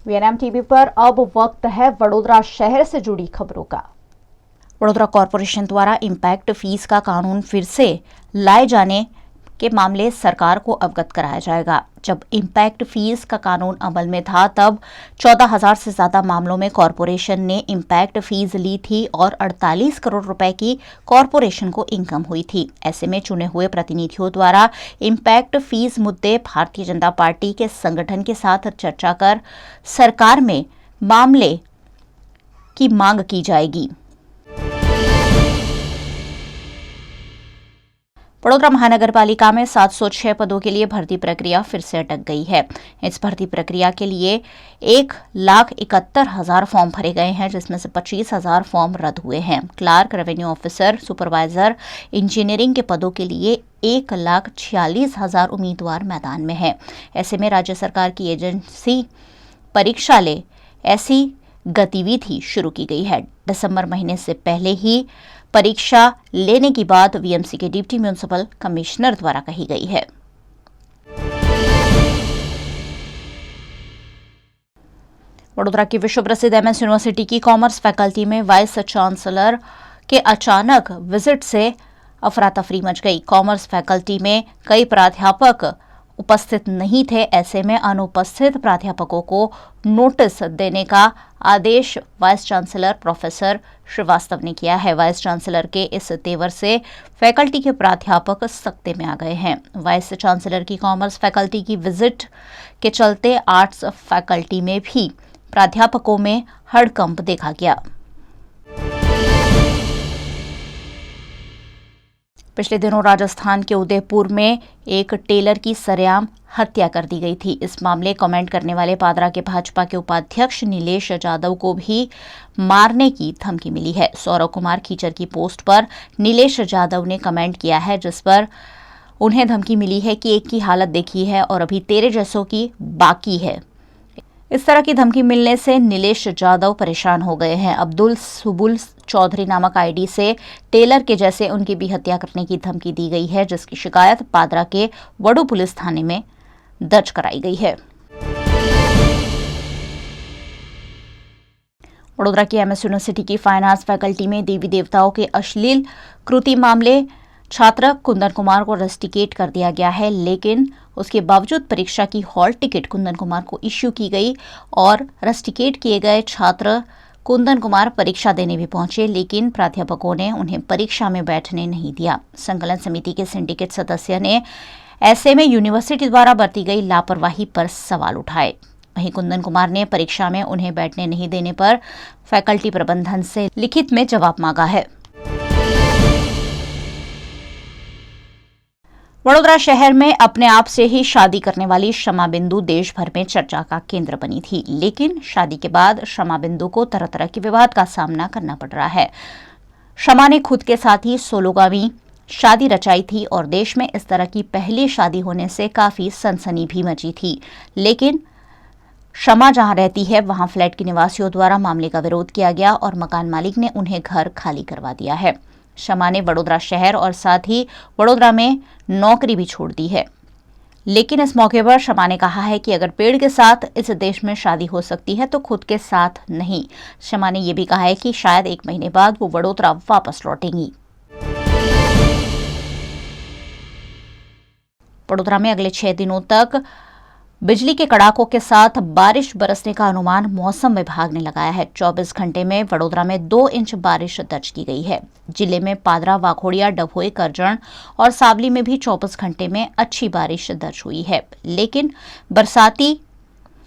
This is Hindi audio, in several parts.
वीएनएम टीवी पर अब वक्त है वडोदरा शहर से जुड़ी खबरों का। वडोदरा कॉरपोरेशन द्वारा इम्पैक्ट फीस का कानून फिर से लाए जाने के मामले सरकार को अवगत कराया जाएगा। जब इम्पैक्ट फीस का कानून अमल में था तब 14,000 से ज्यादा मामलों में कॉरपोरेशन ने इम्पैक्ट फीस ली थी और 48 करोड़ रुपए की कॉरपोरेशन को इनकम हुई थी। ऐसे में चुने हुए प्रतिनिधियों द्वारा इम्पैक्ट फीस मुद्दे भारतीय जनता पार्टी के संगठन के साथ चर्चा कर सरकार में मामले की मांग की जाएगी। वडोदरा महानगर पालिका में 706 पदों के लिए भर्ती प्रक्रिया फिर से अटक गई है। इस भर्ती प्रक्रिया के लिए 1,71,000 फॉर्म भरे गए हैं, जिसमें से 25,000 फॉर्म रद्द हुए हैं। Clerk, revenue officer, supervisor, engineering के पदों के लिए 1,46,000 उम्मीदवार मैदान में हैं। ऐसे में राज्य सरकार की एजेंसी परीक्षालय ऐसी गतिविधि शुरू की गई है। दिसंबर महीने से पहले ही परीक्षा लेने की बात वीएमसी के डिप्टी म्युनिसिपल कमिश्नर द्वारा कही गई है। वडोदरा की विश्व प्रसिद्ध एमएस यूनिवर्सिटी की कॉमर्स फैकल्टी में वाइस चांसलर के अचानक विजिट से अफरा तफरी मच गई। कॉमर्स फैकल्टी में कई प्राध्यापक उपस्थित नहीं थे। ऐसे में अनुपस्थित प्राध्यापकों को नोटिस देने का आदेश वाइस चांसलर प्रोफेसर श्रीवास्तव ने किया है। वाइस चांसलर के इस तेवर से फैकल्टी के प्राध्यापक सख्ते में आ गए हैं। वाइस चांसलर की कॉमर्स फैकल्टी की विजिट के चलते आर्ट्स फैकल्टी में भी प्राध्यापकों में हड़कंप देखा गया। पिछले दिनों राजस्थान के उदयपुर में एक टेलर की सरेआम हत्या कर दी गई थी। इस मामले कमेंट करने वाले पादरा के भाजपा के उपाध्यक्ष नीलेश जाधव को भी मारने की धमकी मिली है। सौरव कुमार खीचर की पोस्ट पर नीलेश जाधव ने कमेंट किया है, जिस पर उन्हें धमकी मिली है कि एक की हालत देखी है और अभी तेरे जैसों की बाकी है। इस तरह की धमकी मिलने से नीलेश जाधव परेशान हो गए हैं। अब्दुल सुबुल चौधरी नामक आईडी से टेलर के जैसे उनकी भी हत्या करने की धमकी दी गई है, जिसकी शिकायत पादरा के वडू पुलिस थाने में दर्ज कराई गई है। वडोदरा की एमएस यूनिवर्सिटी की फाइन आर्ट्स फैकल्टी में देवी देवताओं के अश्लील कृति मामले छात्र कुंदन कुमार को रस्टिकेट कर दिया गया है, लेकिन उसके बावजूद परीक्षा की हॉल टिकट कुंदन कुमार को इश्यू की गई और रस्टिकेट किए गए छात्र कुंदन कुमार परीक्षा देने भी पहुंचे, लेकिन प्राध्यापकों ने उन्हें परीक्षा में बैठने नहीं दिया। संकलन समिति के सिंडिकेट सदस्य ने ऐसे में यूनिवर्सिटी द्वारा बरती गई लापरवाही पर सवाल उठाए। वहीं कुंदन कुमार ने परीक्षा में उन्हें बैठने नहीं देने पर फैकल्टी प्रबंधन से लिखित में जवाब मांगा है। वडोदरा शहर में अपने आप से ही शादी करने वाली शमा बिंदु देश भर में चर्चा का केंद्र बनी थी, लेकिन शादी के बाद शमा बिंदु को तरह तरह के विवाद का सामना करना पड़ रहा है। शमा ने खुद के साथ ही सोलोगामी शादी रचाई थी और देश में इस तरह की पहली शादी होने से काफी सनसनी भी मची थी, लेकिन शमा जहां रहती है वहां फ्लैट के निवासियों द्वारा मामले का विरोध किया गया और मकान मालिक ने उन्हें घर खाली करवा दिया है। शमा ने वडोदरा शहर और साथ ही वडोदरा में नौकरी भी छोड़ दी है, लेकिन इस मौके पर शमा ने कहा है कि अगर पेड़ के साथ इस देश में शादी हो सकती है तो खुद के साथ नहीं। शमा ने यह भी कहा है कि शायद 1 महीने बाद वो वडोदरा वापस लौटेंगी। वडोदरा में अगले 6 दिनों तक बिजली के कड़ाकों के साथ बारिश बरसने का अनुमान मौसम विभाग ने लगाया है। 24 घंटे में वडोदरा में 2 इंच बारिश दर्ज की गई है। जिले में पादरा, वाघोड़िया, डभोई, करजण और सावली में भी 24 घंटे में अच्छी बारिश दर्ज हुई है, लेकिन बरसाती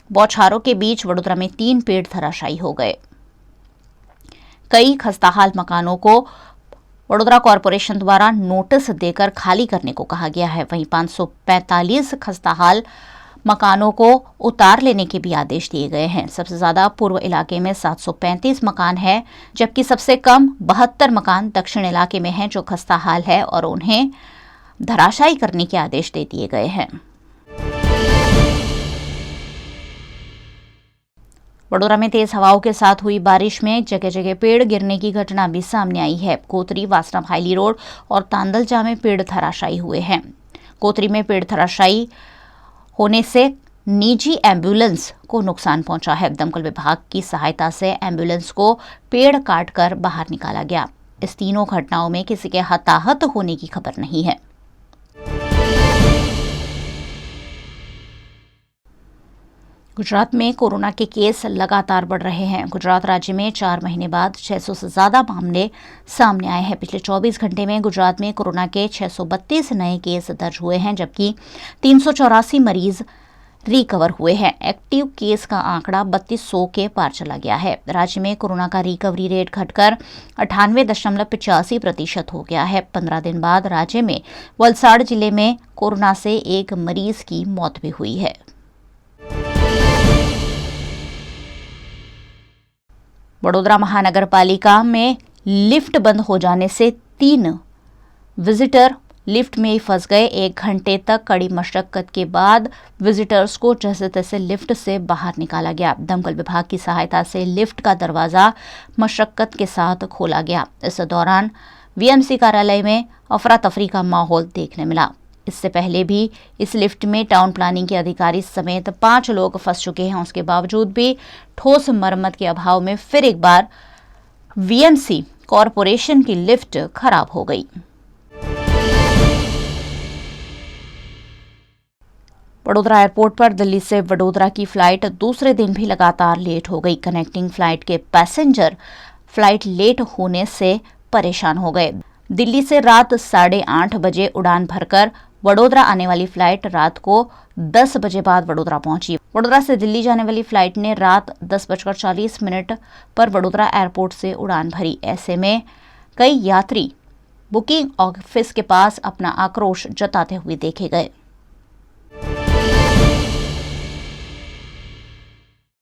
बौछारों के बीच वडोदरा में 3 पेड़ धराशायी हो गए। कई खस्ताहाल मकानों को वडोदरा कॉरपोरेशन द्वारा नोटिस देकर खाली करने को कहा गया है। वहीं 545 खस्ताहाल मकानों को उतार लेने के भी आदेश दिए गए हैं। सबसे ज्यादा पूर्व इलाके में 735 मकान है, जबकि सबसे कम 72 मकान दक्षिण इलाके में हैं, जो खस्ताहाल है और उन्हें धराशायी करने के आदेश दे दिए गए हैं। वडोदरा में तेज हवाओं के साथ हुई बारिश में जगह जगह पेड़ गिरने की घटना भी सामने आई है। कोतरी, वासना हाईली रोड और तांदलजा में पेड़ धराशायी हुए हैं। कोतरी में पेड़ धराशायी होने से निजी एम्बुलेंस को नुकसान पहुंचा है। दमकल विभाग की सहायता से एम्बुलेंस को पेड़ काटकर बाहर निकाला गया। इस तीनों घटनाओं में किसी के हताहत होने की खबर नहीं है। गुजरात में कोरोना के केस लगातार बढ़ रहे हैं। गुजरात राज्य में 4 महीने बाद 600 से ज्यादा मामले सामने आए हैं। पिछले 24 घंटे में गुजरात में कोरोना के 632 नए केस दर्ज हुए हैं, जबकि 384 मरीज रिकवर हुए हैं। एक्टिव केस का आंकड़ा 3200 के पार चला गया है। राज्य में कोरोना का रिकवरी रेट घटकर 98.85% हो गया है। 15 दिन बाद राज्य में वलसाड़ जिले में कोरोना से एक मरीज की मौत भी हुई है। वडोदरा महानगर पालिका में लिफ्ट बंद हो जाने से 3 विजिटर लिफ्ट में ही फंस गए। 1 घंटे तक कड़ी मशक्कत के बाद विजिटर्स को जैसे तैसे लिफ्ट से बाहर निकाला गया। दमकल विभाग की सहायता से लिफ्ट का दरवाजा मशक्कत के साथ खोला गया। इस दौरान वीएमसी कार्यालय में अफरा तफरी का माहौल देखने मिला। इससे पहले भी इस लिफ्ट में टाउन प्लानिंग के अधिकारी समेत 5 लोग फंस चुके हैं। उसके बावजूद भी ठोस मरम्मत के अभाव में फिर एक बार वीएमसी कॉरपोरेशन की लिफ्ट खराब हो गई। वडोदरा एयरपोर्ट पर दिल्ली से वडोदरा की फ्लाइट दूसरे दिन भी लगातार लेट हो गई। कनेक्टिंग फ्लाइट के पैसेंजर फ्लाइट लेट होने से परेशान हो गए। दिल्ली से रात 8:30 बजे उड़ान भरकर वडोदरा आने वाली फ्लाइट रात को 10 बजे बाद वडोदरा पहुंची। वडोदरा से दिल्ली जाने वाली फ्लाइट ने रात 10:40 पर वडोदरा एयरपोर्ट से उड़ान भरी। ऐसे में कई यात्री बुकिंग ऑफिस के पास अपना आक्रोश जताते हुए देखे गए।